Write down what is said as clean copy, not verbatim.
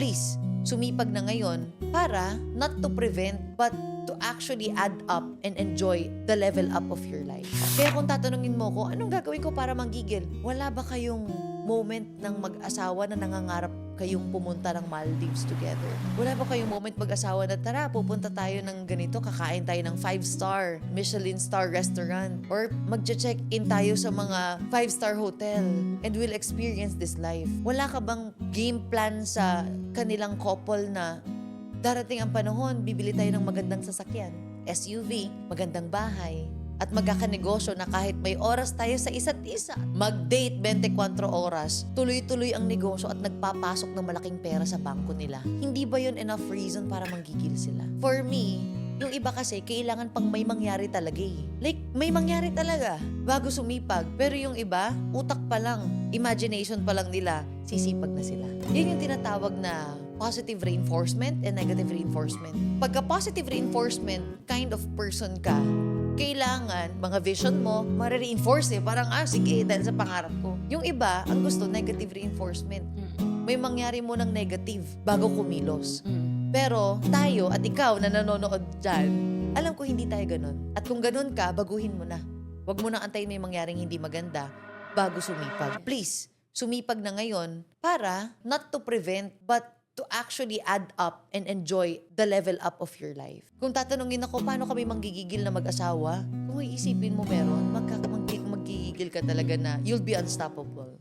please, sumipag na ngayon para not to prevent but to actually add up and enjoy the level up of your life. Kaya kung tatanungin mo ko, anong gagawin ko para manggigil? Wala ba kayong moment ng mag-asawa na nangangarap kayong pumunta ng Maldives together? Wala ba kayong moment mag-asawa na tara, pupunta tayo ng ganito, kakain tayo ng 5-star, Michelin star restaurant, or mag-check-in tayo sa mga 5-star hotel and we'll experience this life? Wala ka bang game plan sa kanilang couple na darating ang panahon, bibili tayo ng magandang sasakyan, SUV, magandang bahay, at magkakanegosyo na kahit may oras tayo sa isa't isa. Mag-date 24 oras, tuloy-tuloy ang negosyo at nagpapasok ng malaking pera sa bangko nila. Hindi ba yun enough reason para manggigil sila? For me, yung iba kasi, kailangan pang may mangyari talaga eh. Like, may mangyari talaga bago sumipag. Pero yung iba, utak pa lang, imagination pa lang nila, sisipag na sila. Yun yung tinatawag na positive reinforcement and negative reinforcement. Pagka positive reinforcement kind of person ka, kailangan, mga vision mo, ma-reinforce eh. Parang, sige, dahil sa pangarap ko. Yung iba, ang gusto, negative reinforcement. May mangyari mo ng negative bago kumilos. Pero tayo at ikaw na nanonood dyan, alam ko hindi tayo ganun. At kung ganun ka, baguhin mo na. Huwag mo nang antayin may mangyaring hindi maganda bago sumipag. Please, sumipag na ngayon para not to prevent but to actually add up and enjoy the level up of your life. Kung tatanungin ako, paano kami manggigigil na mag-asawa? Kung iisipin mo meron, magigigil ka talaga na you'll be unstoppable.